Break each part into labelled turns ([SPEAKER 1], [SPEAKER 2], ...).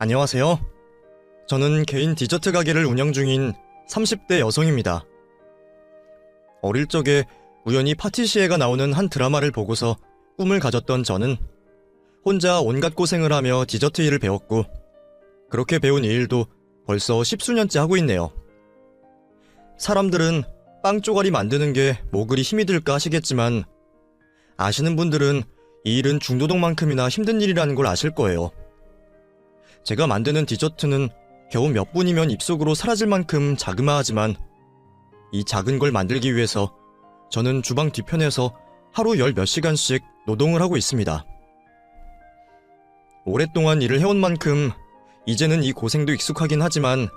[SPEAKER 1] 안녕하세요. 저는 개인 디저트 가게를 운영 중인 30대 여성입니다. 어릴 적에 우연히 파티시에가 나오는 한 드라마를 보고서 꿈을 가졌던 저는 혼자 온갖 고생을 하며 디저트 일을 배웠고, 그렇게 배운 이 일도 벌써 10수년째 하고 있네요. 사람들은 빵 쪼가리 만드는 게 뭐 그리 힘이 들까 하시겠지만, 아시는 분들은 이 일은 중노동만큼이나 힘든 일이라는 걸 아실 거예요. 제가 만드는 디저트는 겨우 몇 분이면 입속으로 사라질 만큼 자그마하지만, 이 작은 걸 만들기 위해서 저는 주방 뒤편에서 하루 열 몇 시간씩 노동을 하고 있습니다. 오랫동안 일을 해온 만큼 이제는 이 고생도 익숙하긴 하지만,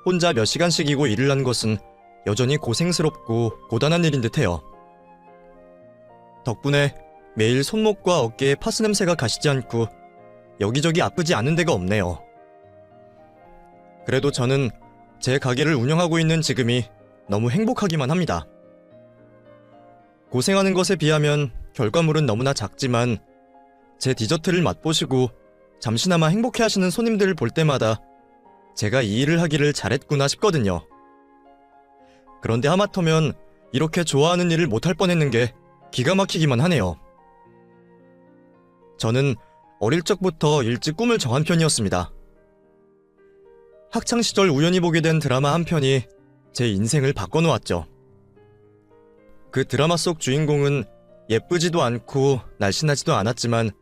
[SPEAKER 1] 혼자 몇 시간씩이고 일을 한 것은 여전히 고생스럽고 고단한 일인 듯해요. 덕분에 매일 손목과 어깨에 파스 냄새가 가시지 않고 여기저기 아프지 않은 데가 없네요. 그래도 저는 제 가게를 운영하고 있는 지금이 너무 행복하기만 합니다. 고생하는 것에 비하면 결과물은 너무나 작지만, 제 디저트를 맛보시고 잠시나마 행복해하시는 손님들을 볼 때마다 제가 이 일을 하기를 잘했구나 싶거든요. 그런데 하마터면 이렇게 좋아하는 일을 못할 뻔했는 게 기가 막히기만 하네요. 저는 어릴 적부터 일찍 꿈을 정한 편이었습니다. 학창시절 우연히 보게 된 드라마 한 편이 제 인생을 바꿔놓았죠. 그 드라마 속 주인공은 예쁘지도 않고 날씬하지도 않았지만,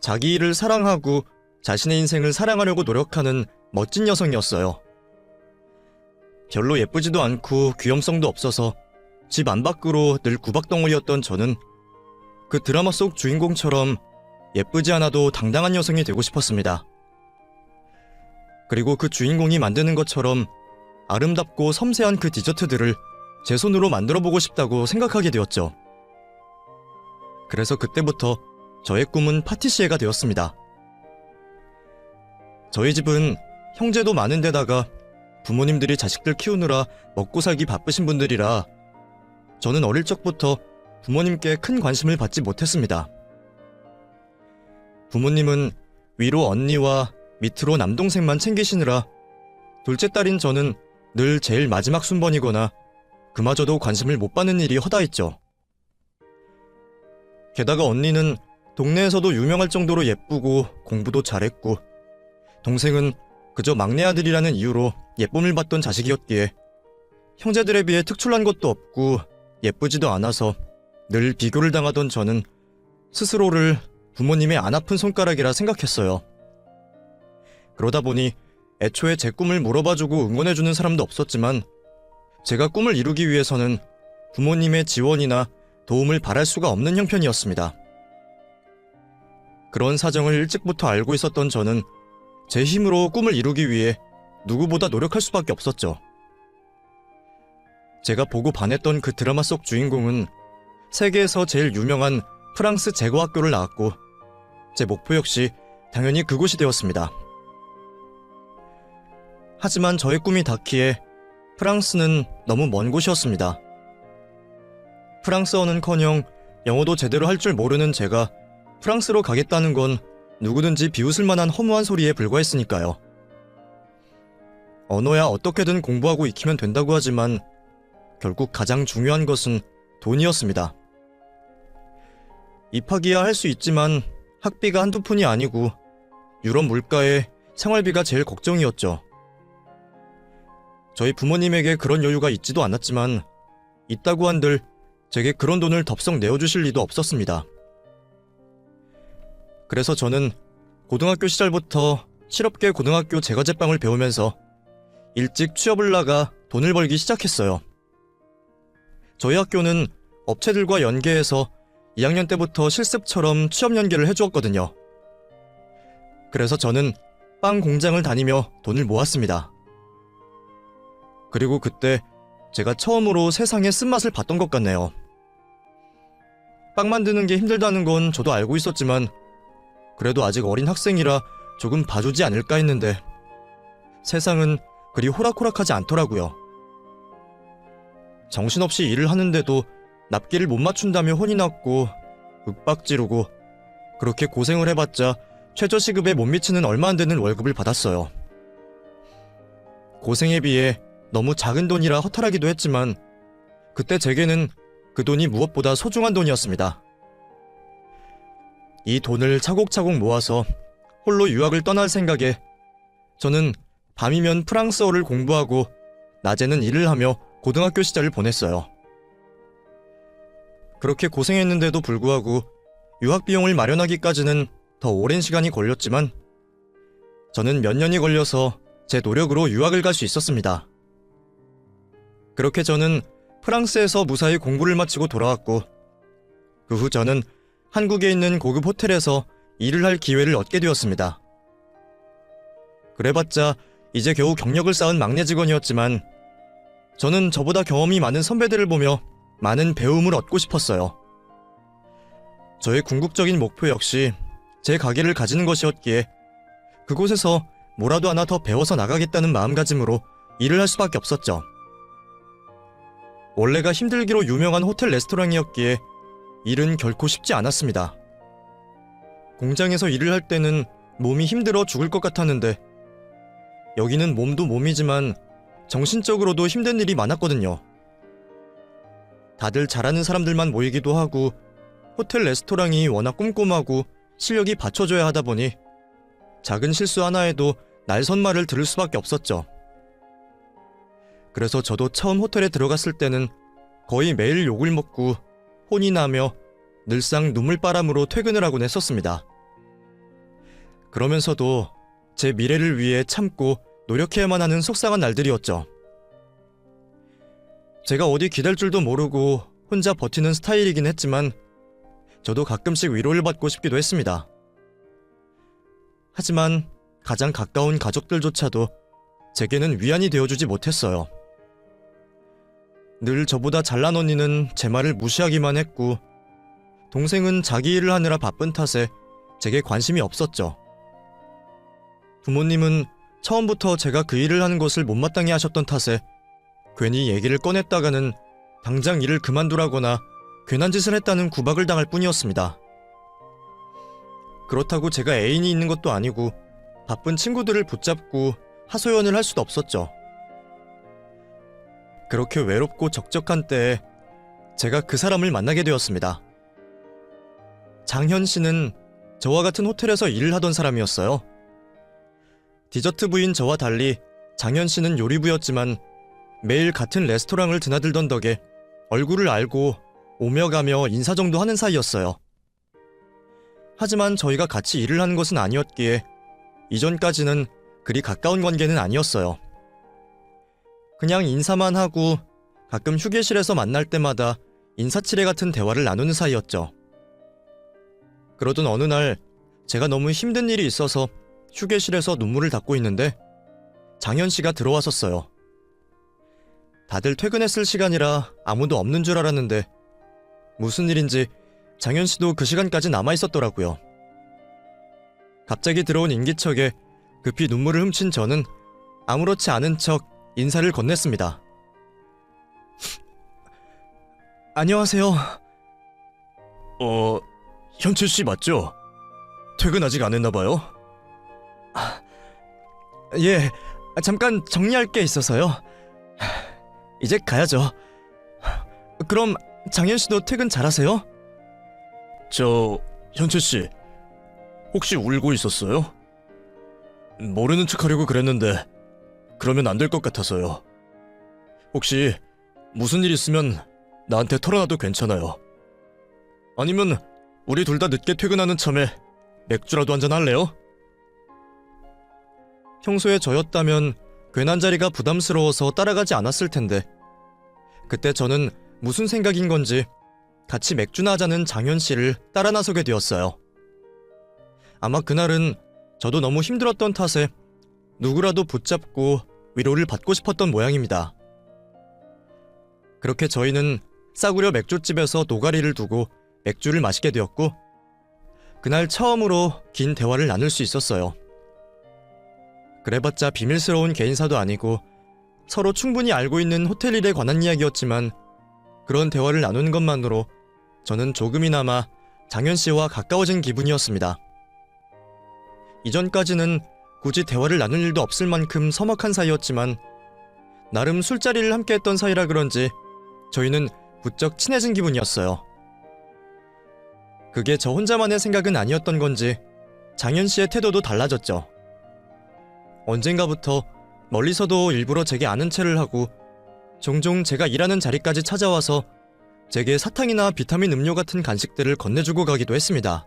[SPEAKER 1] 자기 일을 사랑하고 자신의 인생을 사랑하려고 노력하는 멋진 여성이었어요. 별로 예쁘지도 않고 귀염성도 없어서 집 안팎으로 늘 구박덩어리였던 저는 그 드라마 속 주인공처럼 예쁘지 않아도 당당한 여성이 되고 싶었습니다. 그리고 그 주인공이 만드는 것처럼 아름답고 섬세한 그 디저트들을 제 손으로 만들어보고 싶다고 생각하게 되었죠. 그래서 그때부터 저의 꿈은 파티시에가 되었습니다. 저희 집은 형제도 많은 데다가 부모님들이 자식들 키우느라 먹고 살기 바쁘신 분들이라 저는 어릴 적부터 부모님께 큰 관심을 받지 못했습니다. 부모님은 위로 언니와 밑으로 남동생만 챙기시느라 둘째 딸인 저는 늘 제일 마지막 순번이거나 그마저도 관심을 못 받는 일이 허다했죠. 게다가 언니는 동네에서도 유명할 정도로 예쁘고 공부도 잘했고, 동생은 그저 막내 아들이라는 이유로 예쁨을 받던 자식이었기에 형제들에 비해 특출난 것도 없고 예쁘지도 않아서 늘 비교를 당하던 저는 스스로를 부모님의 안 아픈 손가락이라 생각했어요. 그러다 보니 애초에 제 꿈을 물어봐주고 응원해주는 사람도 없었지만, 제가 꿈을 이루기 위해서는 부모님의 지원이나 도움을 바랄 수가 없는 형편이었습니다. 그런 사정을 일찍부터 알고 있었던 저는 제 힘으로 꿈을 이루기 위해 누구보다 노력할 수밖에 없었죠. 제가 보고 반했던 그 드라마 속 주인공은 세계에서 제일 유명한 프랑스 제과학교를 나왔고, 제 목표 역시 당연히 그곳이 되었습니다. 하지만 저의 꿈이 닿기에 프랑스는 너무 먼 곳이었습니다. 프랑스어는커녕 영어도 제대로 할 줄 모르는 제가 프랑스로 가겠다는 건 누구든지 비웃을 만한 허무한 소리에 불과했으니까요. 언어야 어떻게든 공부하고 익히면 된다고 하지만 결국 가장 중요한 것은 돈이었습니다. 입학이야 할 수 있지만 학비가 한두 푼이 아니고 유럽 물가에 생활비가 제일 걱정이었죠. 저희 부모님에게 그런 여유가 있지도 않았지만, 있다고 한들 제게 그런 돈을 덥석 내어주실 리도 없었습니다. 그래서 저는 고등학교 시절부터 실업계 고등학교 제과제빵을 배우면서 일찍 취업을 나가 돈을 벌기 시작했어요. 저희 학교는 업체들과 연계해서 2학년 때부터 실습처럼 취업 연계를 해주었거든요. 그래서 저는 빵 공장을 다니며 돈을 모았습니다. 그리고 그때 제가 처음으로 세상의 쓴맛을 봤던 것 같네요. 빵 만드는 게 힘들다는 건 저도 알고 있었지만, 그래도 아직 어린 학생이라 조금 봐주지 않을까 했는데 세상은 그리 호락호락하지 않더라고요. 정신없이 일을 하는데도 납기를 못 맞춘다며 혼이 났고 윽박 지르고, 그렇게 고생을 해봤자 최저시급에 못 미치는 얼마 안 되는 월급을 받았어요. 고생에 비해 너무 작은 돈이라 허탈하기도 했지만 그때 제게는 그 돈이 무엇보다 소중한 돈이었습니다. 이 돈을 차곡차곡 모아서 홀로 유학을 떠날 생각에 저는 밤이면 프랑스어를 공부하고 낮에는 일을 하며 고등학교 시절을 보냈어요. 그렇게 고생했는데도 불구하고 유학 비용을 마련하기까지는 더 오랜 시간이 걸렸지만 저는 몇 년이 걸려서 제 노력으로 유학을 갈 수 있었습니다. 그렇게 저는 프랑스에서 무사히 공부를 마치고 돌아왔고 그 후 저는 한국에 있는 고급 호텔에서 일을 할 기회를 얻게 되었습니다. 그래봤자 이제 겨우 경력을 쌓은 막내 직원이었지만 저는 저보다 경험이 많은 선배들을 보며 많은 배움을 얻고 싶었어요. 저의 궁극적인 목표 역시 제 가게를 가지는 것이었기에 그곳에서 뭐라도 하나 더 배워서 나가겠다는 마음가짐으로 일을 할 수밖에 없었죠. 원래가 힘들기로 유명한 호텔 레스토랑이었기에 일은 결코 쉽지 않았습니다. 공장에서 일을 할 때는 몸이 힘들어 죽을 것 같았는데 여기는 몸도 몸이지만 정신적으로도 힘든 일이 많았거든요. 다들 잘하는 사람들만 모이기도 하고 호텔 레스토랑이 워낙 꼼꼼하고 실력이 받쳐줘야 하다 보니 작은 실수 하나에도 날선말을 들을 수밖에 없었죠. 그래서 저도 처음 호텔에 들어갔을 때는 거의 매일 욕을 먹고 혼이 나며 늘상 눈물바람으로 퇴근을 하곤 했었습니다. 그러면서도 제 미래를 위해 참고 노력해야만 하는 속상한 날들이었죠. 제가 어디 기댈 줄도 모르고 혼자 버티는 스타일이긴 했지만 저도 가끔씩 위로를 받고 싶기도 했습니다. 하지만 가장 가까운 가족들조차도 제게는 위안이 되어주지 못했어요. 늘 저보다 잘난 언니는 제 말을 무시하기만 했고 동생은 자기 일을 하느라 바쁜 탓에 제게 관심이 없었죠. 부모님은 처음부터 제가 그 일을 하는 것을 못마땅해 하셨던 탓에 괜히 얘기를 꺼냈다가는 당장 일을 그만두라거나 괜한 짓을 했다는 구박을 당할 뿐이었습니다. 그렇다고 제가 애인이 있는 것도 아니고 바쁜 친구들을 붙잡고 하소연을 할 수도 없었죠. 그렇게 외롭고 적적한 때에 제가 그 사람을 만나게 되었습니다. 장현 씨는 저와 같은 호텔에서 일을 하던 사람이었어요. 디저트 부인 저와 달리 장현 씨는 요리부였지만 매일 같은 레스토랑을 드나들던 덕에 얼굴을 알고 오며 가며 인사 정도 하는 사이였어요. 하지만 저희가 같이 일을 하는 것은 아니었기에 이전까지는 그리 가까운 관계는 아니었어요. 그냥 인사만 하고 가끔 휴게실에서 만날 때마다 인사치레 같은 대화를 나누는 사이였죠. 그러던 어느 날 제가 너무 힘든 일이 있어서 휴게실에서 눈물을 닦고 있는데 장현 씨가 들어왔었어요. 다들 퇴근했을 시간이라 아무도 없는 줄 알았는데 무슨 일인지 장현 씨도 그 시간까지 남아있었더라고요. 갑자기 들어온 인기척에 급히 눈물을 훔친 저는 아무렇지 않은 척 인사를 건넸습니다. 안녕하세요. 현철씨 맞죠? 퇴근 아직 안 했나봐요? 예, 잠깐 정리할 게 있어서요. 이제 가야죠. 그럼 장현씨도 퇴근 잘하세요? 현철씨, 혹시 울고 있었어요? 모르는 척 하려고 그랬는데 그러면 안 될 것 같아서요. 혹시 무슨 일 있으면 나한테 털어놔도 괜찮아요. 아니면 우리 둘 다 늦게 퇴근하는 참에 맥주라도 한잔 할래요? 평소에 저였다면 괜한 자리가 부담스러워서 따라가지 않았을 텐데 그때 저는 무슨 생각인 건지 같이 맥주나 하자는 장현 씨를 따라 나서게 되었어요. 아마 그날은 저도 너무 힘들었던 탓에 누구라도 붙잡고 위로를 받고 싶었던 모양입니다. 그렇게 저희는 싸구려 맥주집에서 노가리를 두고 맥주를 마시게 되었고 그날 처음으로 긴 대화를 나눌 수 있었어요. 그래봤자 비밀스러운 개인사도 아니고 서로 충분히 알고 있는 호텔 일에 관한 이야기였지만 그런 대화를 나누는 것만으로 저는 조금이나마 장현 씨와 가까워진 기분이었습니다. 이전까지는 굳이 대화를 나눌 일도 없을 만큼 서먹한 사이였지만 나름 술자리를 함께 했던 사이라 그런지 저희는 부쩍 친해진 기분이었어요. 그게 저 혼자만의 생각은 아니었던 건지 장현 씨의 태도도 달라졌죠. 언젠가부터 멀리서도 일부러 제게 아는 체를 하고 종종 제가 일하는 자리까지 찾아와서 제게 사탕이나 비타민 음료 같은 간식들을 건네주고 가기도 했습니다.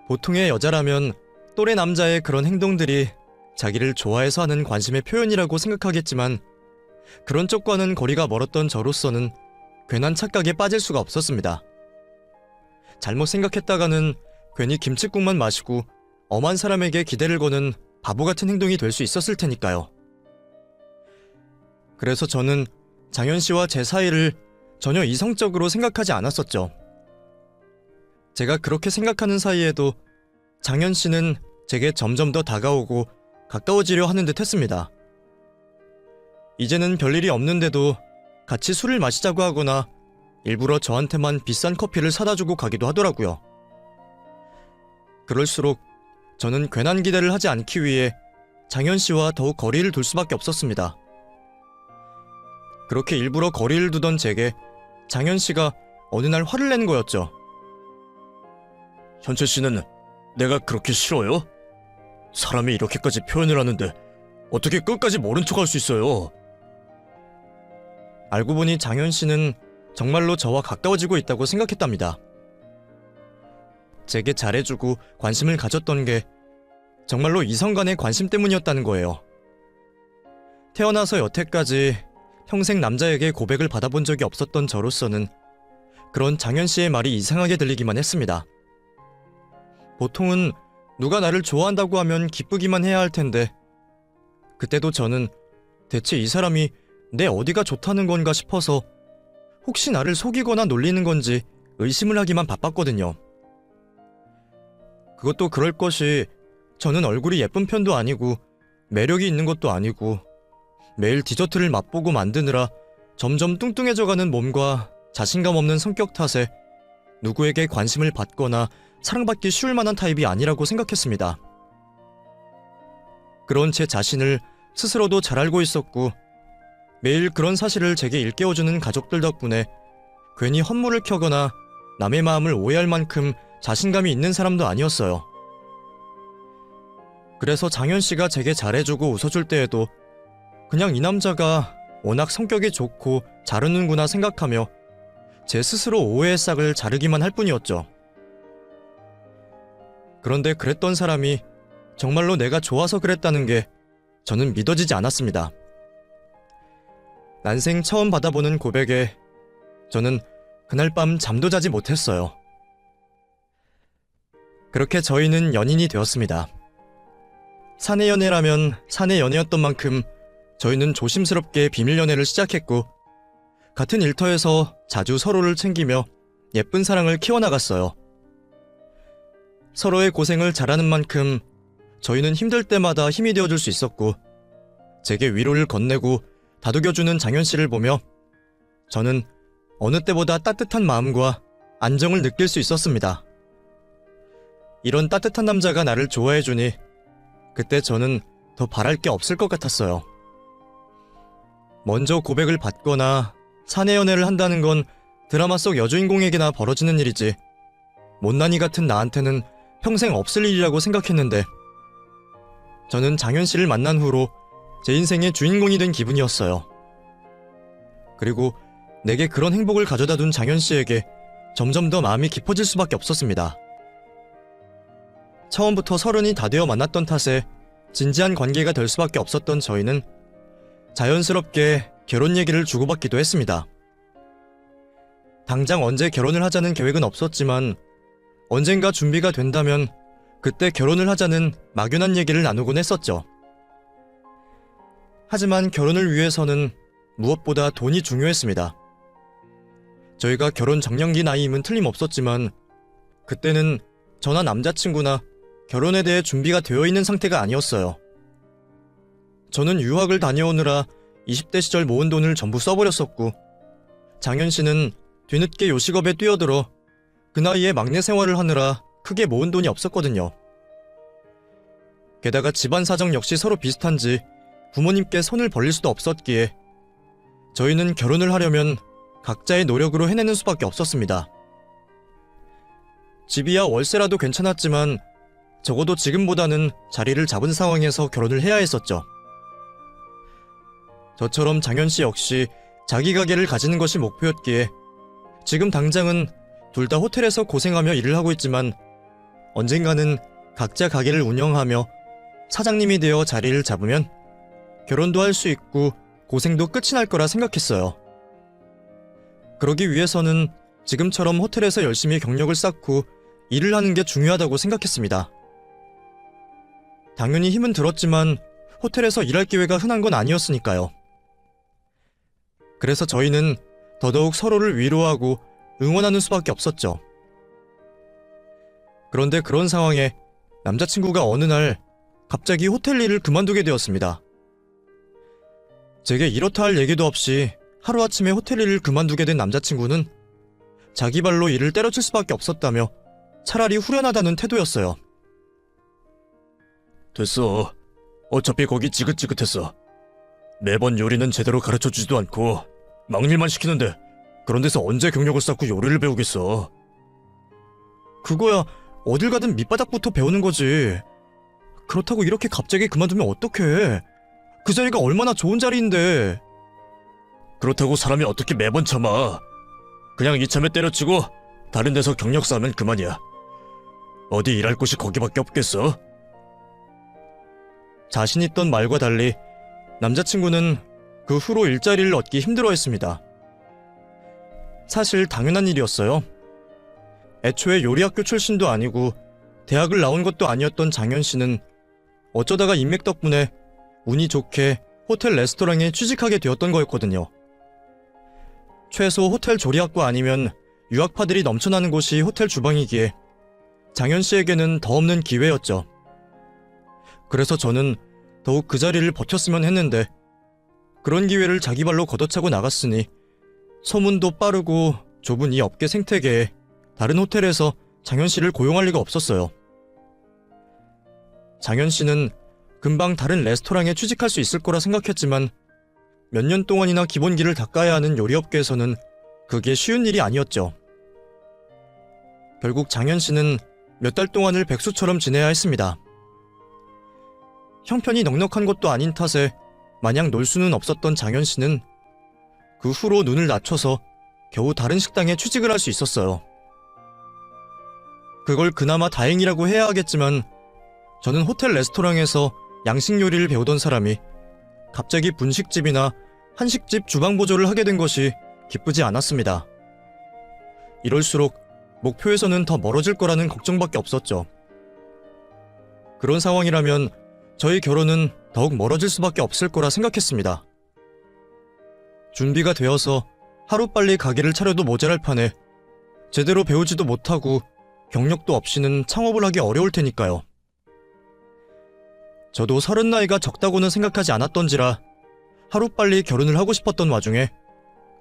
[SPEAKER 1] 보통의 여자라면 또래 남자의 그런 행동들이 자기를 좋아해서 하는 관심의 표현이라고 생각하겠지만 그런 쪽과는 거리가 멀었던 저로서는 괜한 착각에 빠질 수가 없었습니다. 잘못 생각했다가는 괜히 김칫국만 마시고 엄한 사람에게 기대를 거는 바보 같은 행동이 될 수 있었을 테니까요. 그래서 저는 장현 씨와 제 사이를 전혀 이성적으로 생각하지 않았었죠. 제가 그렇게 생각하는 사이에도 장현 씨는 제게 점점 더 다가오고 가까워지려 하는 듯 했습니다. 이제는 별일이 없는데도 같이 술을 마시자고 하거나 일부러 저한테만 비싼 커피를 사다 주고 가기도 하더라고요. 그럴수록 저는 괜한 기대를 하지 않기 위해 장현 씨와 더욱 거리를 둘 수밖에 없었습니다. 그렇게 일부러 거리를 두던 제게 장현 씨가 어느 날 화를 낸 거였죠. 현채 씨는 내가 그렇게 싫어요? 사람이 이렇게까지 표현을 하는데 어떻게 끝까지 모른 척할 수 있어요? 알고 보니 장현 씨는 정말로 저와 가까워지고 있다고 생각했답니다. 제게 잘해주고 관심을 가졌던 게 정말로 이성 간의 관심 때문이었다는 거예요. 태어나서 여태까지 평생 남자에게 고백을 받아본 적이 없었던 저로서는 그런 장현 씨의 말이 이상하게 들리기만 했습니다. 보통은 누가 나를 좋아한다고 하면 기쁘기만 해야 할 텐데 그때도 저는 대체 이 사람이 내 어디가 좋다는 건가 싶어서 혹시 나를 속이거나 놀리는 건지 의심을 하기만 바빴거든요. 그것도 그럴 것이 저는 얼굴이 예쁜 편도 아니고 매력이 있는 것도 아니고 매일 디저트를 맛보고 만드느라 점점 뚱뚱해져가는 몸과 자신감 없는 성격 탓에 누구에게 관심을 받거나 사랑받기 쉬울 만한 타입이 아니라고 생각했습니다. 그런 제 자신을 스스로도 잘 알고 있었고 매일 그런 사실을 제게 일깨워주는 가족들 덕분에 괜히 헛물을 켜거나 남의 마음을 오해할 만큼 자신감이 있는 사람도 아니었어요. 그래서 장현 씨가 제게 잘해주고 웃어줄 때에도 그냥 이 남자가 워낙 성격이 좋고 잘 웃는구나 생각하며 제 스스로 오해의 싹을 자르기만 할 뿐이었죠. 그런데 그랬던 사람이 정말로 내가 좋아서 그랬다는 게 저는 믿어지지 않았습니다. 난생 처음 받아보는 고백에 저는 그날 밤 잠도 자지 못했어요. 그렇게 저희는 연인이 되었습니다. 사내 연애라면 사내 연애였던 만큼 저희는 조심스럽게 비밀 연애를 시작했고 같은 일터에서 자주 서로를 챙기며 예쁜 사랑을 키워나갔어요. 서로의 고생을 잘하는 만큼 저희는 힘들 때마다 힘이 되어줄 수 있었고 제게 위로를 건네고 다독여주는 장현 씨를 보며 저는 어느 때보다 따뜻한 마음과 안정을 느낄 수 있었습니다. 이런 따뜻한 남자가 나를 좋아해주니 그때 저는 더 바랄 게 없을 것 같았어요. 먼저 고백을 받거나 사내 연애를 한다는 건 드라마 속 여주인공에게나 벌어지는 일이지 못난이 같은 나한테는 평생 없을 일이라고 생각했는데 저는 장현 씨를 만난 후로 제 인생의 주인공이 된 기분이었어요. 그리고 내게 그런 행복을 가져다 둔 장현 씨에게 점점 더 마음이 깊어질 수밖에 없었습니다. 처음부터 서른이 다 되어 만났던 탓에 진지한 관계가 될 수밖에 없었던 저희는 자연스럽게 결혼 얘기를 주고받기도 했습니다. 당장 언제 결혼을 하자는 계획은 없었지만 언젠가 준비가 된다면 그때 결혼을 하자는 막연한 얘기를 나누곤 했었죠. 하지만 결혼을 위해서는 무엇보다 돈이 중요했습니다. 저희가 결혼 적령기 나이임은 틀림없었지만 그때는 저나 남자친구나 결혼에 대해 준비가 되어 있는 상태가 아니었어요. 저는 유학을 다녀오느라 20대 시절 모은 돈을 전부 써버렸었고 장현 씨는 뒤늦게 요식업에 뛰어들어 그 나이에 막내 생활을 하느라 크게 모은 돈이 없었거든요. 게다가 집안 사정 역시 서로 비슷한지 부모님께 손을 벌릴 수도 없었기에 저희는 결혼을 하려면 각자의 노력으로 해내는 수밖에 없었습니다. 집이야 월세라도 괜찮았지만 적어도 지금보다는 자리를 잡은 상황에서 결혼을 해야 했었죠. 저처럼 장현씨 역시 자기 가게를 가지는 것이 목표였기에 지금 당장은 둘 다 호텔에서 고생하며 일을 하고 있지만 언젠가는 각자 가게를 운영하며 사장님이 되어 자리를 잡으면 결혼도 할 수 있고 고생도 끝이 날 거라 생각했어요. 그러기 위해서는 지금처럼 호텔에서 열심히 경력을 쌓고 일을 하는 게 중요하다고 생각했습니다. 당연히 힘은 들었지만 호텔에서 일할 기회가 흔한 건 아니었으니까요. 그래서 저희는 더더욱 서로를 위로하고 응원하는 수밖에 없었죠. 그런데 그런 상황에 남자친구가 어느 날 갑자기 호텔 일을 그만두게 되었습니다. 제게 이렇다 할 얘기도 없이 하루아침에 호텔 일을 그만두게 된 남자친구는 자기 발로 일을 때려칠 수밖에 없었다며 차라리 후련하다는 태도였어요.
[SPEAKER 2] 됐어. 어차피 거기 지긋지긋했어. 매번 요리는 제대로 가르쳐주지도 않고 막일만 시키는데 그런 데서 언제 경력을 쌓고 요리를 배우겠어.
[SPEAKER 1] 그거야 어딜 가든 밑바닥부터 배우는 거지. 그렇다고 이렇게 갑자기 그만두면 어떡해. 그 자리가 얼마나 좋은 자리인데.
[SPEAKER 2] 그렇다고 사람이 어떻게 매번 참아. 그냥 이참에 때려치고 다른 데서 경력 쌓으면 그만이야. 어디 일할 곳이 거기밖에 없겠어?
[SPEAKER 1] 자신 있던 말과 달리 남자친구는 그 후로 일자리를 얻기 힘들어했습니다. 사실 당연한 일이었어요. 애초에 요리학교 출신도 아니고 대학을 나온 것도 아니었던 장현씨는 어쩌다가 인맥 덕분에 운이 좋게 호텔 레스토랑에 취직하게 되었던 거였거든요. 최소 호텔 조리학과 아니면 유학파들이 넘쳐나는 곳이 호텔 주방이기에 장현씨에게는 더 없는 기회였죠. 그래서 저는 더욱 그 자리를 버텼으면 했는데 그런 기회를 자기 발로 걷어차고 나갔으니 소문도 빠르고 좁은 이 업계 생태계에 다른 호텔에서 장현씨를 고용할 리가 없었어요. 장현씨는 금방 다른 레스토랑에 취직할 수 있을 거라 생각했지만 몇 년 동안이나 기본기를 닦아야 하는 요리업계에서는 그게 쉬운 일이 아니었죠. 결국 장현씨는 몇 달 동안을 백수처럼 지내야 했습니다. 형편이 넉넉한 것도 아닌 탓에 마냥 놀 수는 없었던 장현씨는 그 후로 눈을 낮춰서 겨우 다른 식당에 취직을 할 수 있었어요. 그걸 그나마 다행이라고 해야 하겠지만 저는 호텔 레스토랑에서 양식 요리를 배우던 사람이 갑자기 분식집이나 한식집 주방 보조를 하게 된 것이 기쁘지 않았습니다. 이럴수록 목표에서는 더 멀어질 거라는 걱정밖에 없었죠. 그런 상황이라면 저희 결혼은 더욱 멀어질 수밖에 없을 거라 생각했습니다. 준비가 되어서 하루빨리 가게를 차려도 모자랄 판에 제대로 배우지도 못하고 경력도 없이는 창업을 하기 어려울 테니까요. 저도 30 나이가 적다고는 생각하지 않았던지라 하루빨리 결혼을 하고 싶었던 와중에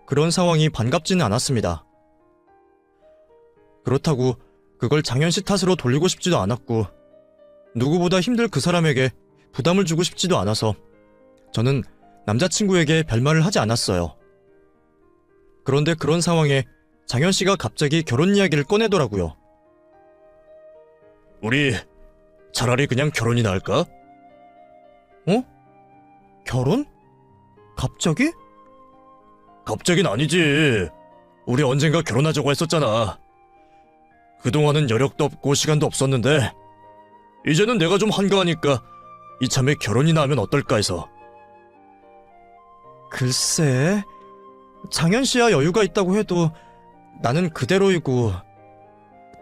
[SPEAKER 1] 그런 상황이 반갑지는 않았습니다. 그렇다고 그걸 장현씨 탓으로 돌리고 싶지도 않았고 누구보다 힘들 그 사람에게 부담을 주고 싶지도 않아서 저는 남자친구에게 별말을 하지 않았어요. 그런데 그런 상황에 장현씨가 갑자기 결혼 이야기를 꺼내더라고요.
[SPEAKER 2] 우리 차라리 그냥 결혼이나 할까?
[SPEAKER 1] 어? 결혼? 갑자기?
[SPEAKER 2] 갑자긴 아니지. 우리 언젠가 결혼하자고 했었잖아. 그동안은 여력도 없고 시간도 없었는데 이제는 내가 좀 한가하니까 이참에 결혼이나 하면 어떨까 해서.
[SPEAKER 1] 글쎄, 장현씨야 여유가 있다고 해도 나는 그대로이고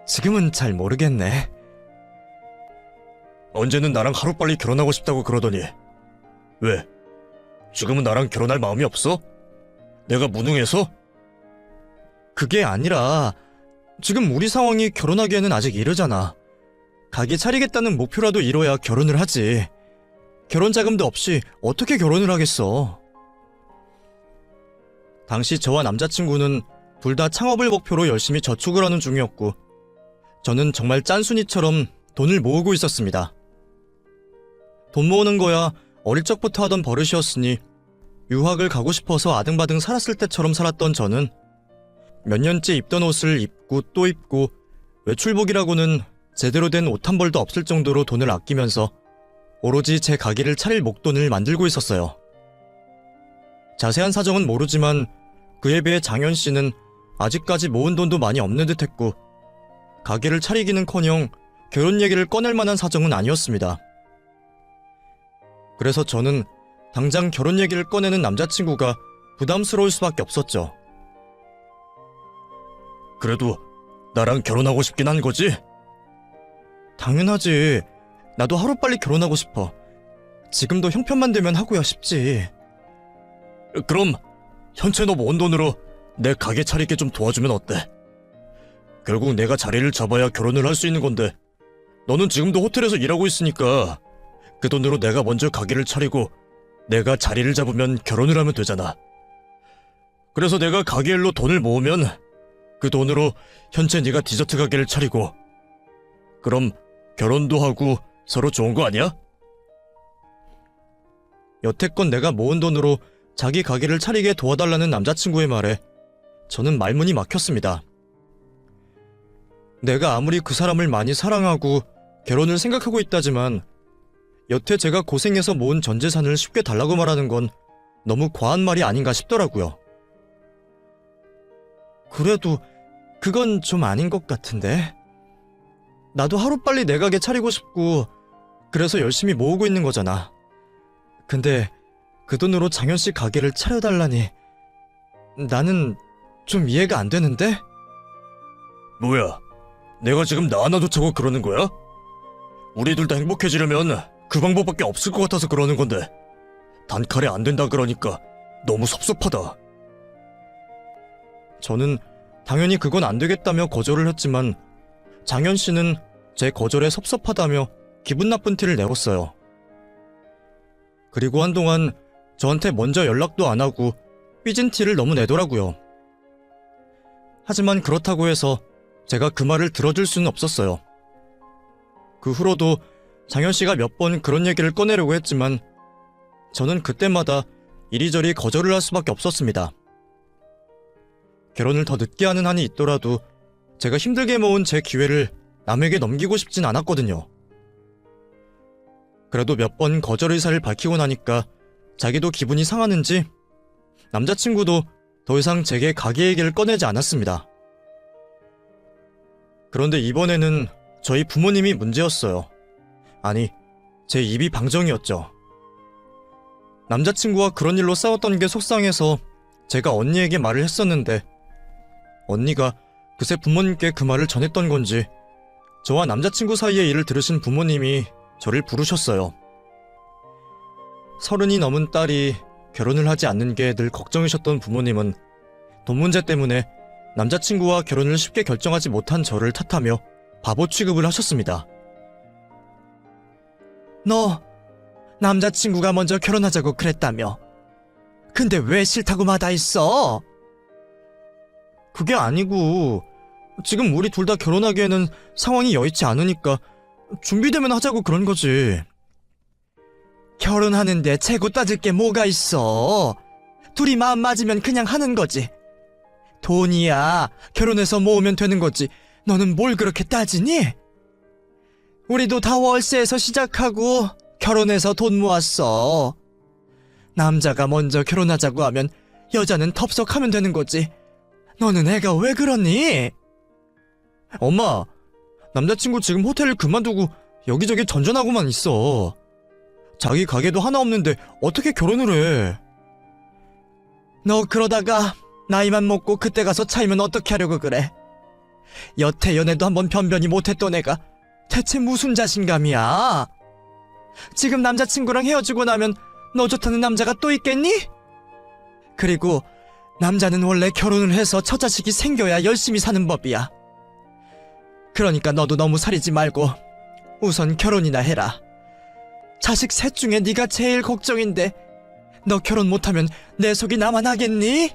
[SPEAKER 1] 지금은 잘 모르겠네.
[SPEAKER 2] 언제는 나랑 하루빨리 결혼하고 싶다고 그러더니 왜? 지금은 나랑 결혼할 마음이 없어? 내가 무능해서?
[SPEAKER 1] 그게 아니라 지금 우리 상황이 결혼하기에는 아직 이르잖아. 가게 차리겠다는 목표라도 이뤄야 결혼을 하지. 결혼 자금도 없이 어떻게 결혼을 하겠어. 당시 저와 남자친구는 둘 다 창업을 목표로 열심히 저축을 하는 중이었고 저는 정말 짠순이처럼 돈을 모으고 있었습니다. 돈 모으는 거야 어릴 적부터 하던 버릇이었으니 유학을 가고 싶어서 아등바등 살았을 때처럼 살았던 저는 몇 년째 입던 옷을 입고 또 입고 외출복이라고는 제대로 된 옷 한 벌도 없을 정도로 돈을 아끼면서 오로지 제 가게를 차릴 목돈을 만들고 있었어요. 자세한 사정은 모르지만 그에 비해 장현 씨는 아직까지 모은 돈도 많이 없는 듯했고 가게를 차리기는커녕 결혼 얘기를 꺼낼 만한 사정은 아니었습니다. 그래서 저는 당장 결혼 얘기를 꺼내는 남자친구가 부담스러울 수밖에 없었죠.
[SPEAKER 2] 그래도 나랑 결혼하고 싶긴 한 거지?
[SPEAKER 1] 당연하지. 나도 하루빨리 결혼하고 싶어. 지금도 형편만 되면 하고야 싶지.
[SPEAKER 2] 그럼 현재 너 모은 돈으로 내 가게 차리게 좀 도와주면 어때? 결국 내가 자리를 잡아야 결혼을 할 수 있는 건데 너는 지금도 호텔에서 일하고 있으니까 그 돈으로 내가 먼저 가게를 차리고 내가 자리를 잡으면 결혼을 하면 되잖아. 그래서 내가 가게 일로 돈을 모으면 그 돈으로 현재 네가 디저트 가게를 차리고 그럼 결혼도 하고 서로 좋은 거 아니야?
[SPEAKER 1] 여태껏 내가 모은 돈으로 자기 가게를 차리게 도와달라는 남자친구의 말에 저는 말문이 막혔습니다. 내가 아무리 그 사람을 많이 사랑하고 결혼을 생각하고 있다지만 여태 제가 고생해서 모은 전 재산을 쉽게 달라고 말하는 건 너무 과한 말이 아닌가 싶더라고요. 그래도 그건 좀 아닌 것 같은데. 나도 하루빨리 내 가게 차리고 싶고 그래서 열심히 모으고 있는 거잖아. 근데 그 돈으로 장현 씨 가게를 차려달라니 나는 좀 이해가 안 되는데?
[SPEAKER 2] 뭐야? 내가 지금 나 하나 좋자고 그러는 거야? 우리 둘 다 행복해지려면 그 방법밖에 없을 것 같아서 그러는 건데 단칼에 안 된다 그러니까 너무 섭섭하다.
[SPEAKER 1] 저는 당연히 그건 안 되겠다며 거절을 했지만 장현 씨는 제 거절에 섭섭하다며 기분 나쁜 티를 내었어요. 그리고 한동안 저한테 먼저 연락도 안 하고 삐진 티를 너무 내더라고요. 하지만 그렇다고 해서 제가 그 말을 들어줄 수는 없었어요. 그 후로도 장현 씨가 몇 번 그런 얘기를 꺼내려고 했지만 저는 그때마다 이리저리 거절을 할 수밖에 없었습니다. 결혼을 더 늦게 하는 한이 있더라도 제가 힘들게 모은 제 기회를 남에게 넘기고 싶진 않았거든요. 그래도 몇 번 거절 의사를 밝히고 나니까 자기도 기분이 상하는지 남자친구도 더 이상 제게 가게 얘기를 꺼내지 않았습니다. 그런데 이번에는 저희 부모님이 문제였어요. 아니, 제 입이 방정이었죠. 남자친구와 그런 일로 싸웠던 게 속상해서 제가 언니에게 말을 했었는데 언니가 그새 부모님께 그 말을 전했던 건지 저와 남자친구 사이의 일을 들으신 부모님이 저를 부르셨어요. 30이 넘은 딸이 결혼을 하지 않는 게 늘 걱정이셨던 부모님은 돈 문제 때문에 남자친구와 결혼을 쉽게 결정하지 못한 저를 탓하며 바보 취급을 하셨습니다. 너 남자친구가 먼저 결혼하자고 그랬다며. 근데 왜 싫다고 마다했어? 그게 아니고 지금 우리 둘 다 결혼하기에는 상황이 여의치 않으니까 준비되면 하자고 그런 거지. 결혼하는데 재고 따질 게 뭐가 있어. 둘이 마음 맞으면 그냥 하는 거지. 돈이야 결혼해서 모으면 되는 거지. 너는 뭘 그렇게 따지니? 우리도 다 월세에서 시작하고 결혼해서 돈 모았어. 남자가 먼저 결혼하자고 하면 여자는 덥석하면 되는 거지. 너는 애가 왜 그러니? 엄마, 남자친구 지금 호텔을 그만두고 여기저기 전전하고만 있어. 자기 가게도 하나 없는데 어떻게 결혼을 해? 너 그러다가 나이만 먹고 그때 가서 차이면 어떻게 하려고 그래? 여태 연애도 한번 변변히 못했던 애가 대체 무슨 자신감이야? 지금 남자친구랑 헤어지고 나면 너 좋다는 남자가 또 있겠니? 그리고 남자는 원래 결혼을 해서 처자식이 생겨야 열심히 사는 법이야. 그러니까 너도 너무 사리지 말고 우선 결혼이나 해라. 자식 셋 중에 네가 제일 걱정인데 너 결혼 못하면 내 속이 남아나겠니?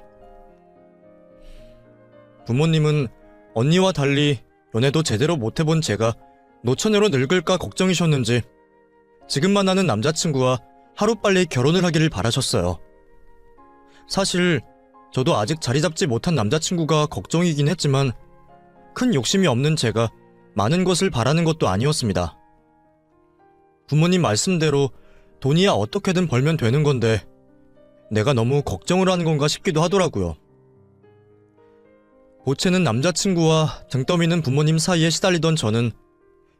[SPEAKER 1] 부모님은 언니와 달리 연애도 제대로 못해본 제가 노처녀로 늙을까 걱정이셨는지 지금 만나는 남자친구와 하루빨리 결혼을 하기를 바라셨어요. 사실 저도 아직 자리 잡지 못한 남자친구가 걱정이긴 했지만 큰 욕심이 없는 제가 많은 것을 바라는 것도 아니었습니다. 부모님 말씀대로 돈이야 어떻게든 벌면 되는 건데 내가 너무 걱정을 하는 건가 싶기도 하더라고요. 보채는 남자친구와 등 떠미는 부모님 사이에 시달리던 저는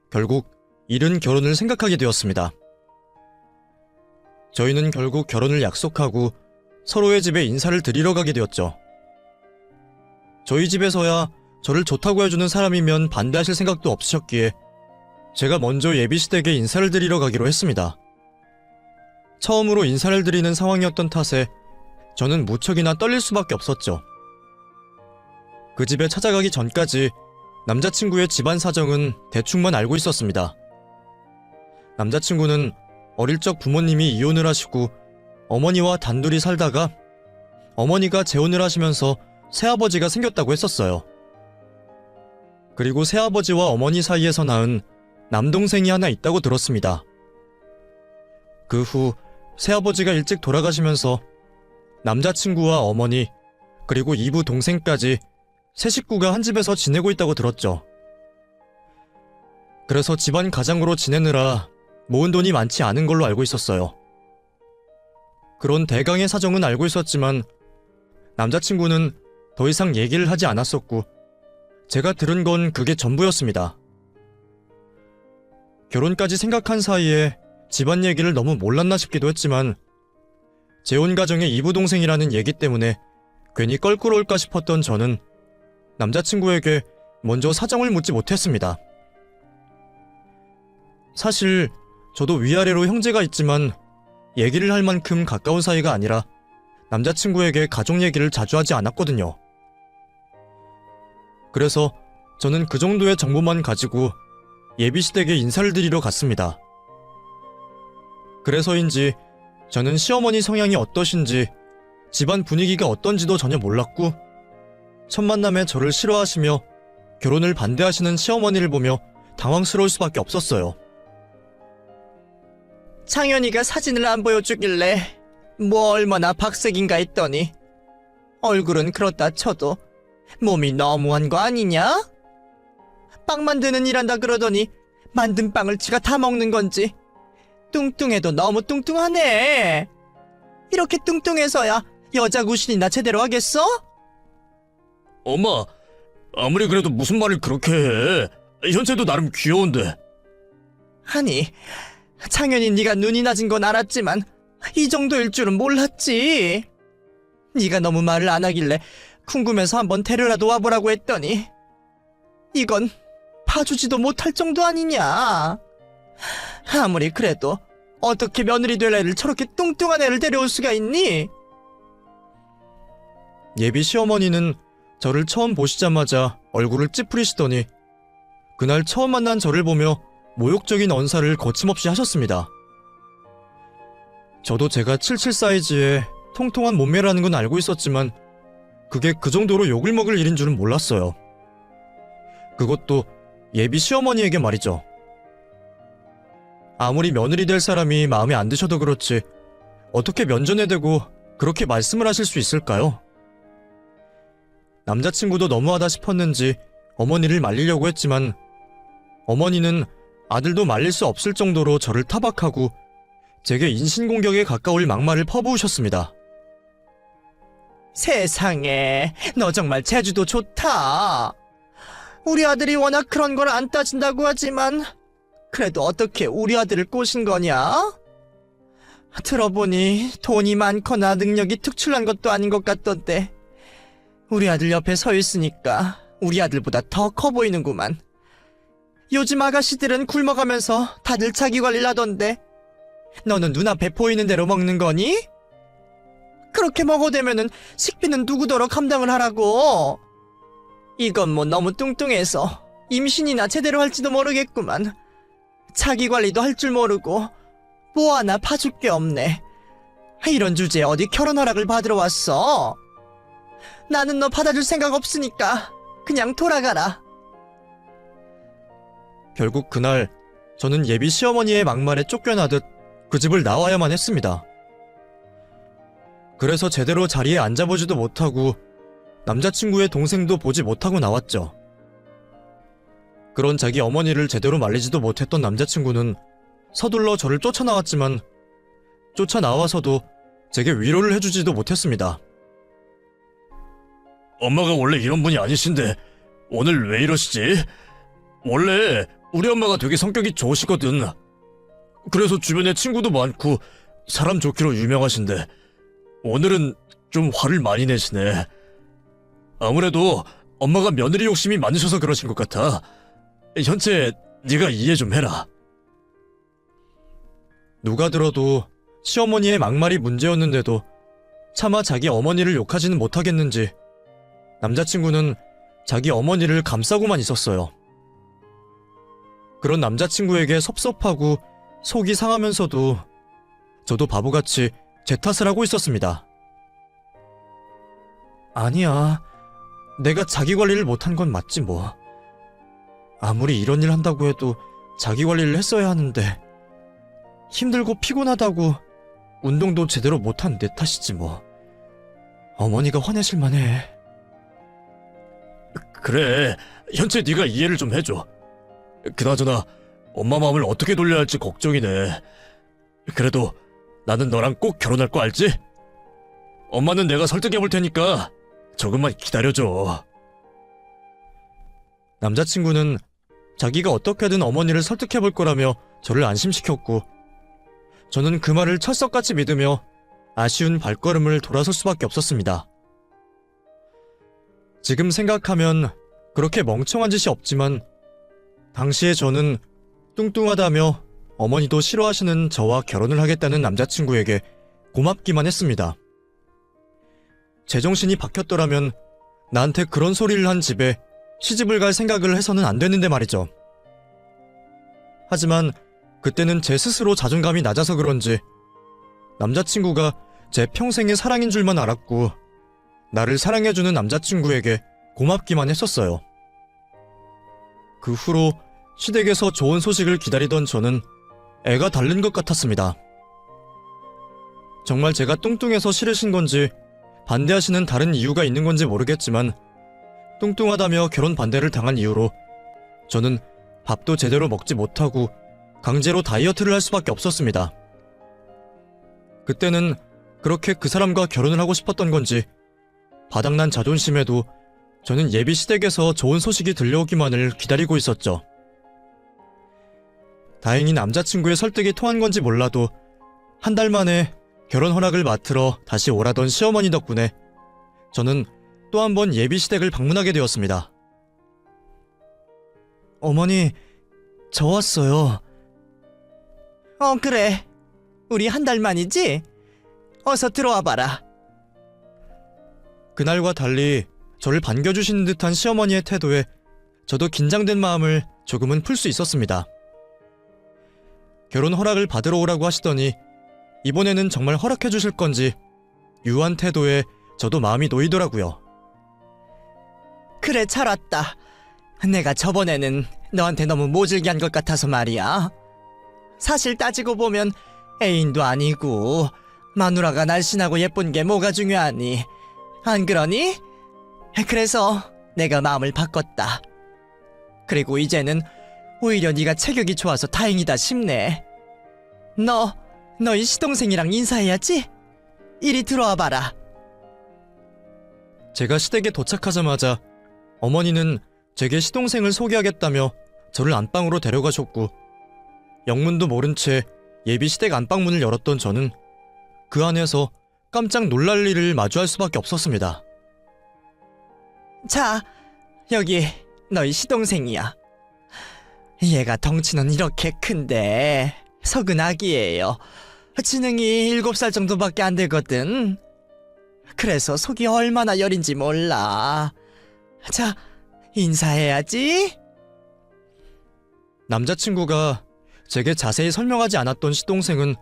[SPEAKER 1] 결국 이른 결혼을 생각하게 되었습니다. 저희는 결국 결혼을 약속하고 서로의 집에 인사를 드리러 가게 되었죠. 저희 집에서야 저를 좋다고 해주는 사람이면 반대하실 생각도 없으셨기에 제가 먼저 예비시댁에 인사를 드리러 가기로 했습니다. 처음으로 인사를 드리는 상황이었던 탓에 저는 무척이나 떨릴 수밖에 없었죠. 그 집에 찾아가기 전까지 남자친구의 집안 사정은 대충만 알고 있었습니다. 남자친구는 어릴 적 부모님이 이혼을 하시고 어머니와 단둘이 살다가 어머니가 재혼을 하시면서 새아버지가 생겼다고 했었어요. 그리고 새아버지와 어머니 사이에서 낳은 남동생이 하나 있다고 들었습니다. 그 후 새아버지가 일찍 돌아가시면서 남자친구와 어머니 그리고 이부 동생까지 세 식구가 한 집에서 지내고 있다고 들었죠. 그래서 집안 가장으로 지내느라 모은 돈이 많지 않은 걸로 알고 있었어요. 그런 대강의 사정은 알고 있었지만 남자친구는 더 이상 얘기를 하지 않았었고 제가 들은 건 그게 전부였습니다. 결혼까지 생각한 사이에 집안 얘기를 너무 몰랐나 싶기도 했지만 재혼 가정의 이부 동생이라는 얘기 때문에 괜히 껄끄러울까 싶었던 저는 남자친구에게 먼저 사정을 묻지 못했습니다. 사실 저도 위아래로 형제가 있지만 얘기를 할 만큼 가까운 사이가 아니라 남자친구에게 가족 얘기를 자주 하지 않았거든요. 그래서 저는 그 정도의 정보만 가지고 예비시댁에 인사를 드리러 갔습니다. 그래서인지 저는 시어머니 성향이 어떠신지 집안 분위기가 어떤지도 전혀 몰랐고 첫 만남에 저를 싫어하시며 결혼을 반대하시는 시어머니를 보며 당황스러울 수밖에 없었어요.
[SPEAKER 3] 창현이가 사진을 안 보여주길래 뭐 얼마나 박색인가 했더니 얼굴은 그렇다 쳐도 몸이 너무한 거 아니냐? 빵 만드는 일 한다 그러더니 만든 빵을 지가 다 먹는 건지 뚱뚱해도 너무 뚱뚱하네. 이렇게 뚱뚱해서야 여자 구실이나 제대로 하겠어?
[SPEAKER 2] 엄마, 아무리 그래도 무슨 말을 그렇게 해. 현재도 나름 귀여운데.
[SPEAKER 3] 아니, 창현이 네가 눈이 낮은 건 알았지만 이 정도일 줄은 몰랐지. 네가 너무 말을 안 하길래 궁금해서 한번 데려라도 와보라고 했더니 이건 봐주지도 못할 정도 아니냐. 아무리 그래도 어떻게 며느리 될 애를 저렇게 뚱뚱한 애를 데려올 수가 있니?
[SPEAKER 1] 예비 시어머니는 저를 처음 보시자마자 얼굴을 찌푸리시더니 그날 처음 만난 저를 보며 모욕적인 언사를 거침없이 하셨습니다. 저도 제가 77 사이즈에 통통한 몸매라는 건 알고 있었지만 그게 그 정도로 욕을 먹을 일인 줄은 몰랐어요. 그것도 예비 시어머니에게 말이죠. 아무리 며느리 될 사람이 마음에 안 드셔도 그렇지 어떻게 면전에 대고 그렇게 말씀을 하실 수 있을까요? 남자친구도 너무하다 싶었는지 어머니를 말리려고 했지만 어머니는 아들도 말릴 수 없을 정도로 저를 타박하고 제게 인신공격에 가까울 막말을 퍼부으셨습니다.
[SPEAKER 3] 세상에, 너 정말 재주도 좋다. 우리 아들이 워낙 그런 걸 안 따진다고 하지만 그래도 어떻게 우리 아들을 꼬신 거냐? 들어보니 돈이 많거나 능력이 특출난 것도 아닌 것 같던데 우리 아들 옆에 서 있으니까 우리 아들보다 더 커 보이는구만. 요즘 아가씨들은 굶어가면서 다들 자기 관리를 하던데 너는 눈앞에 보이는 대로 먹는 거니? 그렇게 먹어대면은 식비는 누구더러 감당을 하라고. 이건 뭐 너무 뚱뚱해서 임신이나 제대로 할지도 모르겠구만. 자기 관리도 할 줄 모르고 뭐 하나 봐줄 게 없네. 이런 주제에 어디 결혼 허락을 받으러 왔어? 나는 너 받아줄 생각 없으니까 그냥 돌아가라.
[SPEAKER 1] 결국 그날 저는 예비 시어머니의 막말에 쫓겨나듯 그 집을 나와야만 했습니다. 그래서 제대로 자리에 앉아보지도 못하고 남자친구의 동생도 보지 못하고 나왔죠. 그런 자기 어머니를 제대로 말리지도 못했던 남자친구는 서둘러 저를 쫓아나왔지만 쫓아나와서도 제게 위로를 해주지도 못했습니다.
[SPEAKER 2] 엄마가 원래 이런 분이 아니신데 오늘 왜 이러시지? 원래 우리 엄마가 되게 성격이 좋으시거든. 그래서 주변에 친구도 많고 사람 좋기로 유명하신데 오늘은 좀 화를 많이 내시네. 아무래도 엄마가 며느리 욕심이 많으셔서 그러신 것 같아. 현채, 네가 이해 좀 해라.
[SPEAKER 1] 누가 들어도 시어머니의 막말이 문제였는데도 차마 자기 어머니를 욕하지는 못하겠는지 남자친구는 자기 어머니를 감싸고만 있었어요. 그런 남자친구에게 섭섭하고 속이 상하면서도 저도 바보같이 제 탓을 하고 있었습니다. 아니야, 내가 자기 관리를 못한 건 맞지 뭐. 아무리 이런 일 한다고 해도 자기 관리를 했어야 하는데 힘들고 피곤하다고 운동도 제대로 못한 내 탓이지 뭐. 어머니가 화내실 만해.
[SPEAKER 2] 그래, 현채 네가 이해를 좀 해줘. 그나저나 엄마 마음을 어떻게 돌려야 할지 걱정이네. 그래도 나는 너랑 꼭 결혼할 거 알지? 엄마는 내가 설득해볼 테니까 조금만 기다려줘.
[SPEAKER 1] 남자친구는 자기가 어떻게든 어머니를 설득해볼 거라며 저를 안심시켰고 저는 그 말을 철석같이 믿으며 아쉬운 발걸음을 돌아설 수밖에 없었습니다. 지금 생각하면 그렇게 멍청한 짓이 없지만 당시에 저는 뚱뚱하다며 어머니도 싫어하시는 저와 결혼을 하겠다는 남자친구에게 고맙기만 했습니다. 제정신이 박혔더라면 나한테 그런 소리를 한 집에 시집을 갈 생각을 해서는 안 되는데 말이죠. 하지만 그때는 제 스스로 자존감이 낮아서 그런지 남자친구가 제 평생의 사랑인 줄만 알았고 나를 사랑해주는 남자친구에게 고맙기만 했었어요. 그 후로 시댁에서 좋은 소식을 기다리던 저는 애가 닳는 것 같았습니다. 정말 제가 뚱뚱해서 싫으신 건지 반대하시는 다른 이유가 있는 건지 모르겠지만 뚱뚱하다며 결혼 반대를 당한 이유로 저는 밥도 제대로 먹지 못하고 강제로 다이어트를 할 수밖에 없었습니다. 그때는 그렇게 그 사람과 결혼을 하고 싶었던 건지 바닥난 자존심에도 저는 예비 시댁에서 좋은 소식이 들려오기만을 기다리고 있었죠. 다행히 남자친구의 설득이 통한 건지 몰라도 한 달 만에 결혼 허락을 맡으러 다시 오라던 시어머니 덕분에 저는 또 한 번 예비 시댁을 방문하게 되었습니다. 어머니, 저 왔어요.
[SPEAKER 3] 그래. 우리 한 달 만이지? 어서 들어와 봐라.
[SPEAKER 1] 그날과 달리 저를 반겨주시는 듯한 시어머니의 태도에 저도 긴장된 마음을 조금은 풀 수 있었습니다. 결혼 허락을 받으러 오라고 하시더니 이번에는 정말 허락해 주실 건지 유한 태도에 저도 마음이 놓이더라고요.
[SPEAKER 3] 그래, 잘 왔다. 내가 저번에는 너한테 너무 모질게 한 것 같아서 말이야. 사실 따지고 보면 애인도 아니고 마누라가 날씬하고 예쁜 게 뭐가 중요하니? 안 그러니? 그래서 내가 마음을 바꿨다. 그리고 이제는 오히려 네가 체격이 좋아서 다행이다 싶네. 너희 시동생이랑 인사해야지? 이리 들어와 봐라.
[SPEAKER 1] 제가 시댁에 도착하자마자 어머니는 제게 시동생을 소개하겠다며 저를 안방으로 데려가셨고 영문도 모른 채 예비 시댁 안방문을 열었던 저는 그 안에서 깜짝 놀랄 일을 마주할 수밖에 없었습니다.
[SPEAKER 3] 자, 여기 너희 시동생이야. 얘가 덩치는 이렇게 큰데 석은 아기예요. 지능이 7살 정도밖에 안 되거든. 그래서 속이 얼마나 여린지 몰라. 자, 인사해야지.
[SPEAKER 1] 남자친구가 제게 자세히 설명하지 않았던 시동생은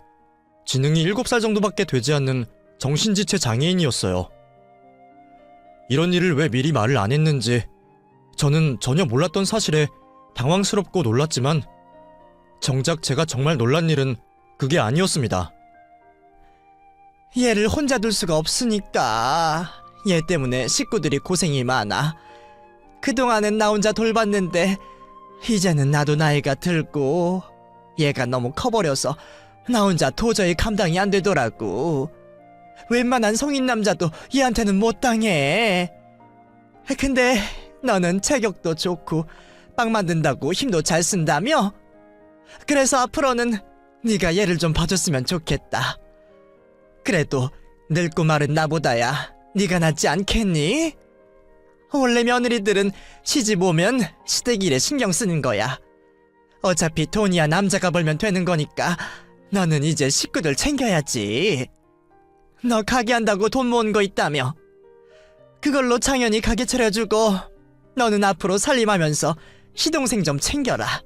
[SPEAKER 1] 지능이 7살 정도밖에 되지 않는 정신지체 장애인이었어요. 이런 일을 왜 미리 말을 안 했는지 저는 전혀 몰랐던 사실에 당황스럽고 놀랐지만 정작 제가 정말 놀란 일은 그게 아니었습니다.
[SPEAKER 3] 얘를 혼자 둘 수가 없으니까. 얘 때문에 식구들이 고생이 많아. 그동안은 나 혼자 돌봤는데 이제는 나도 나이가 들고 얘가 너무 커버려서 나 혼자 도저히 감당이 안 되더라고. 웬만한 성인 남자도 얘한테는 못 당해. 근데 너는 체격도 좋고 빵 만든다고 힘도 잘 쓴다며? 그래서 앞으로는 네가 얘를 좀 봐줬으면 좋겠다. 그래도 늙고 마른 나보다야 네가 낫지 않겠니? 원래 며느리들은 시집 오면 시댁 일에 신경 쓰는 거야. 어차피 돈이야 남자가 벌면 되는 거니까 너는 이제 식구들 챙겨야지. 너 가게 한다고 돈 모은 거 있다며? 그걸로 창현이 가게 차려주고 너는 앞으로 살림하면서 시동생 좀 챙겨라.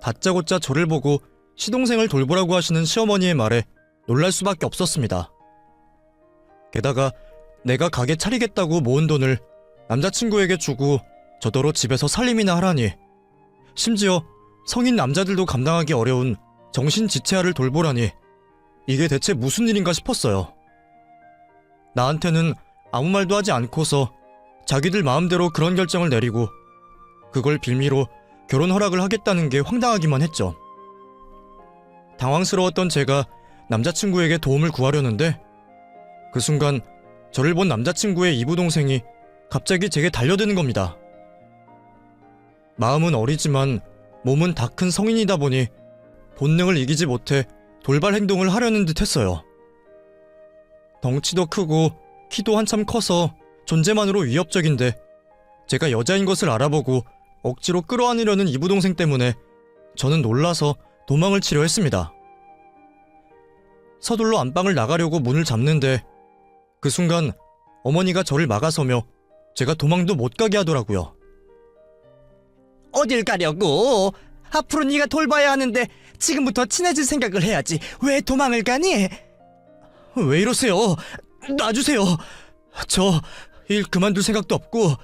[SPEAKER 1] 다짜고짜 저를 보고 시동생을 돌보라고 하시는 시어머니의 말에 놀랄 수밖에 없었습니다. 게다가 내가 가게 차리겠다고 모은 돈을 남자친구에게 주고 저더러 집에서 살림이나 하라니, 심지어 성인 남자들도 감당하기 어려운 정신지체아를 돌보라니, 이게 대체 무슨 일인가 싶었어요. 나한테는 아무 말도 하지 않고서 자기들 마음대로 그런 결정을 내리고 그걸 빌미로 결혼 허락을 하겠다는 게 황당하기만 했죠. 당황스러웠던 제가 남자친구에게 도움을 구하려는데 그 순간 저를 본 남자친구의 이부동생이 갑자기 제게 달려드는 겁니다. 마음은 어리지만 몸은 다 큰 성인이다 보니 본능을 이기지 못해 돌발 행동을 하려는 듯 했어요. 덩치도 크고 키도 한참 커서 존재만으로 위협적인데 제가 여자인 것을 알아보고 억지로 끌어안으려는 이부동생 때문에 저는 놀라서 도망을 치려 했습니다. 서둘러 안방을 나가려고 문을 잡는데 그 순간 어머니가 저를 막아서며 제가 도망도 못 가게 하더라고요.
[SPEAKER 3] 어딜 가려고? 앞으로 네가 돌봐야 하는데 지금부터 친해질 생각을 해야지. 왜 도망을 가니?
[SPEAKER 1] 왜 이러세요? 놔주세요. 저 일 그만둘 생각도 없고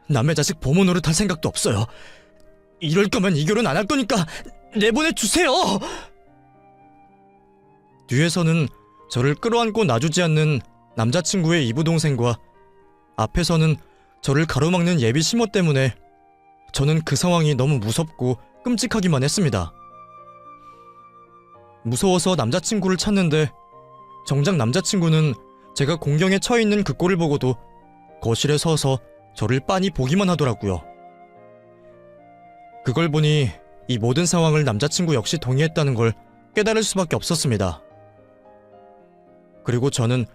[SPEAKER 1] 남의 자식 보모 노릇할 생각도 없어요. 이럴 거면 이 결혼 안 할 거니까 내보내주세요. 뒤에서는 저를 끌어안고 놔주지 않는 남자친구의 이부동생과 앞에서는 저를 가로막는 예비 시모 때문에 저는 그 상황이 너무 무섭고 끔찍하기만 했습니다. 무서워서 남자친구를 찾는데 정작 남자친구는 제가 공경에 처해 있는 그 꼴을 보고도 거실에 서서 저를 빤히 보기만 하더라고요. 그걸 보니 이 모든 상황을 남자친구 역시 동의했다는 걸 깨달을 수밖에 없었습니다. 그리고 저는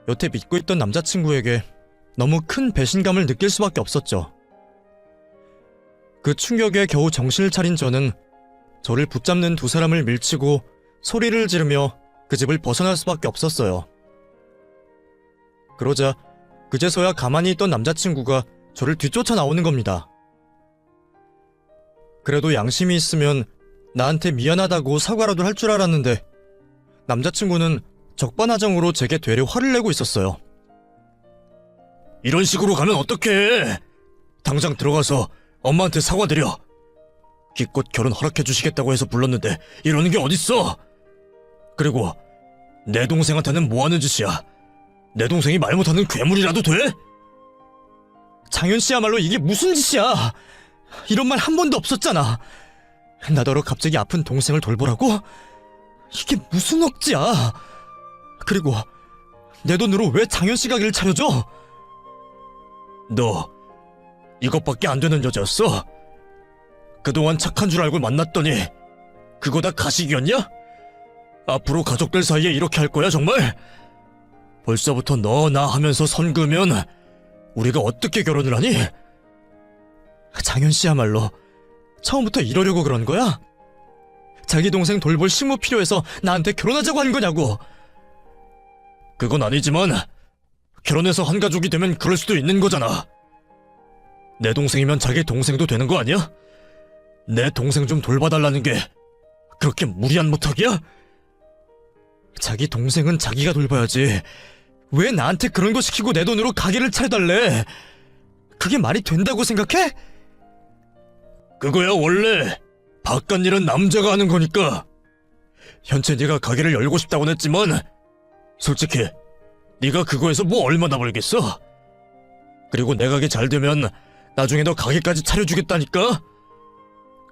[SPEAKER 1] 여태 믿고 있던 남자친구에게 너무 큰 배신감을 느낄 수밖에 없었죠. 그 충격에 겨우 정신을 차린 저는 저를 붙잡는 두 사람을 밀치고 소리를 지르며 그 집을 벗어날 수밖에 없었어요. 그러자 그제서야 가만히 있던 남자친구가 저를 뒤쫓아 나오는 겁니다. 그래도 양심이 있으면 나한테 미안하다고 사과라도 할 줄 알았는데 남자친구는 적반하장으로 제게 되려 화를 내고 있었어요.
[SPEAKER 2] 이런 식으로 가면 어떡해? 당장 들어가서 엄마한테 사과드려. 기껏 결혼 허락해 주시겠다고 해서 불렀는데 이러는 게 어딨어? 그리고 내 동생한테는 뭐 하는 짓이야? 내 동생이 말 못하는 괴물이라도 돼?
[SPEAKER 1] 장현 씨야말로 이게 무슨 짓이야? 이런 말 한 번도 없었잖아. 나더러 갑자기 아픈 동생을 돌보라고? 이게 무슨 억지야? 그리고 내 돈으로 왜 장현 씨 가게를 차려줘?
[SPEAKER 2] 너 이것밖에 안 되는 여자였어? 그동안 착한 줄 알고 만났더니 그거 다 가식이었냐? 앞으로 가족들 사이에 이렇게 할 거야 정말? 벌써부터 너 나 하면서 선 그으면 우리가 어떻게 결혼을 하니?
[SPEAKER 1] 장현 씨야말로 처음부터 이러려고 그런 거야? 자기 동생 돌볼 식모 필요해서 나한테 결혼하자고 한 거냐고?
[SPEAKER 2] 그건 아니지만 결혼해서 한 가족이 되면 그럴 수도 있는 거잖아. 내 동생이면 자기 동생도 되는 거 아니야? 내 동생 좀 돌봐달라는 게 그렇게 무리한 부탁이야?
[SPEAKER 1] 자기 동생은 자기가 돌봐야지. 왜 나한테 그런 거 시키고 내 돈으로 가게를 차려달래? 그게 말이 된다고 생각해?
[SPEAKER 2] 그거야 원래 바깥 일은 남자가 하는 거니까. 현재 네가 가게를 열고 싶다고는 했지만 솔직히 네가 그거에서 뭐 얼마나 벌겠어? 그리고 내 가게 잘 되면 나중에 너 가게까지 차려주겠다니까?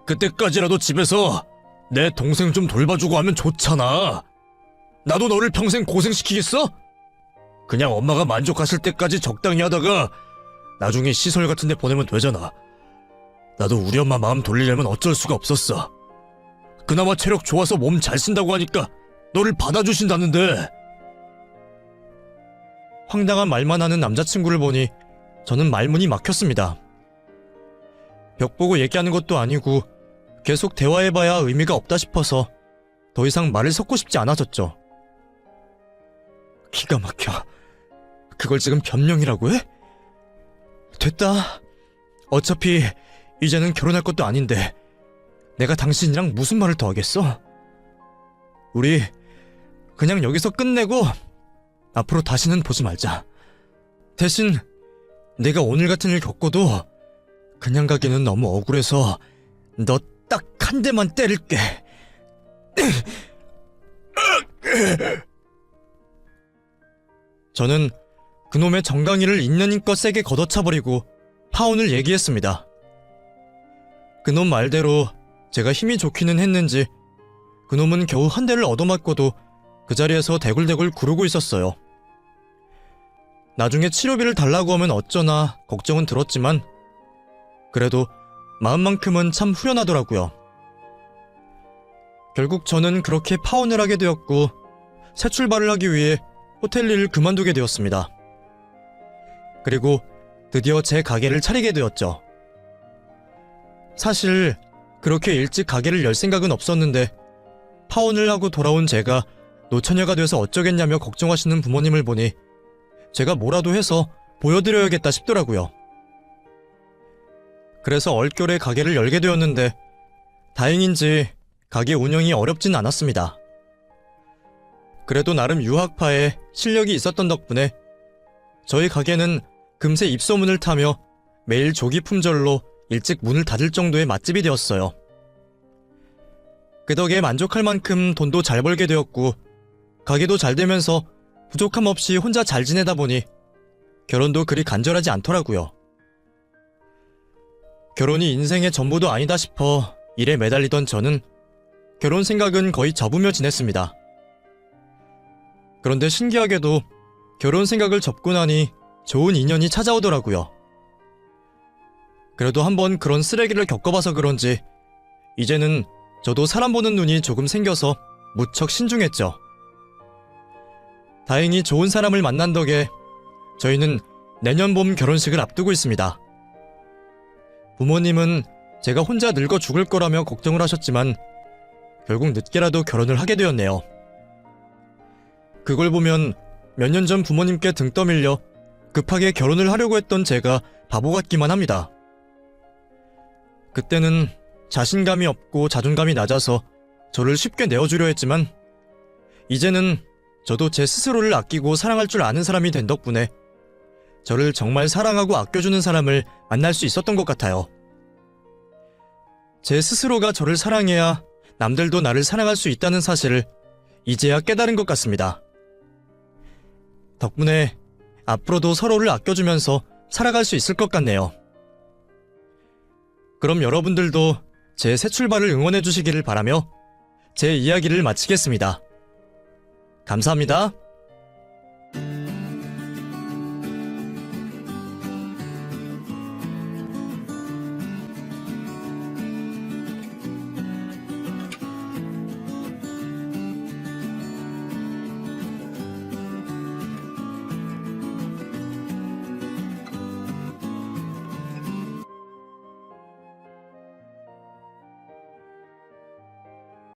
[SPEAKER 2] 그때까지라도 집에서 내 동생 좀 돌봐주고 하면 좋잖아. 나도 너를 평생 고생시키겠어? 그냥 엄마가 만족하실 때까지 적당히 하다가 나중에 시설 같은 데 보내면 되잖아. 나도 우리 엄마 마음 돌리려면 어쩔 수가 없었어. 그나마 체력 좋아서 몸 잘 쓴다고 하니까 너를 받아주신다는데.
[SPEAKER 1] 황당한 말만 하는 남자친구를 보니 저는 말문이 막혔습니다. 벽 보고 얘기하는 것도 아니고 계속 대화해봐야 의미가 없다 싶어서 더 이상 말을 섞고 싶지 않아졌죠. 기가 막혀. 그걸 지금 변명이라고 해? 됐다. 어차피 이제는 결혼할 것도 아닌데 내가 당신이랑 무슨 말을 더 하겠어? 우리 그냥 여기서 끝내고 앞으로 다시는 보지 말자. 대신 내가 오늘 같은 일 겪고도 그냥 가기는 너무 억울해서 너 딱 한 대만 때릴게. 저는 그놈의 정강이를 있는 힘껏 세게 걷어차버리고 파혼을 얘기했습니다. 그놈 말대로 제가 힘이 좋기는 했는지 그놈은 겨우 한 대를 얻어맞고도 그 자리에서 대굴대굴 구르고 있었어요. 나중에 치료비를 달라고 하면 어쩌나 걱정은 들었지만 그래도 마음만큼은 참 후련하더라고요. 결국 저는 그렇게 파혼을 하게 되었고 새 출발을 하기 위해 호텔 일을 그만두게 되었습니다. 그리고 드디어 제 가게를 차리게 되었죠. 사실 그렇게 일찍 가게를 열 생각은 없었는데 파혼을 하고 돌아온 제가 노처녀가 돼서 어쩌겠냐며 걱정하시는 부모님을 보니 제가 뭐라도 해서 보여드려야겠다 싶더라고요. 그래서 얼결에 가게를 열게 되었는데 다행인지 가게 운영이 어렵진 않았습니다. 그래도 나름 유학파에 실력이 있었던 덕분에 저희 가게는 금세 입소문을 타며 매일 조기 품절로 일찍 문을 닫을 정도의 맛집이 되었어요. 그 덕에 만족할 만큼 돈도 잘 벌게 되었고 가게도 잘 되면서 부족함 없이 혼자 잘 지내다 보니 결혼도 그리 간절하지 않더라고요. 결혼이 인생의 전부도 아니다 싶어 일에 매달리던 저는 결혼 생각은 거의 접으며 지냈습니다. 그런데 신기하게도 결혼 생각을 접고 나니 좋은 인연이 찾아오더라고요. 그래도 한번 그런 쓰레기를 겪어봐서 그런지 이제는 저도 사람 보는 눈이 조금 생겨서 무척 신중했죠. 다행히 좋은 사람을 만난 덕에 저희는 내년 봄 결혼식을 앞두고 있습니다. 부모님은 제가 혼자 늙어 죽을 거라며 걱정을 하셨지만 결국 늦게라도 결혼을 하게 되었네요. 그걸 보면 몇 년 전 부모님께 등 떠밀려 급하게 결혼을 하려고 했던 제가 바보 같기만 합니다. 그때는 자신감이 없고 자존감이 낮아서 저를 쉽게 내어주려 했지만 이제는 저도 제 스스로를 아끼고 사랑할 줄 아는 사람이 된 덕분에 저를 정말 사랑하고 아껴주는 사람을 만날 수 있었던 것 같아요. 제 스스로가 저를 사랑해야 남들도 나를 사랑할 수 있다는 사실을 이제야 깨달은 것 같습니다. 덕분에 앞으로도 서로를 아껴주면서 살아갈 수 있을 것 같네요. 그럼 여러분들도 제 새 출발을 응원해 주시기를 바라며 제 이야기를 마치겠습니다. 감사합니다.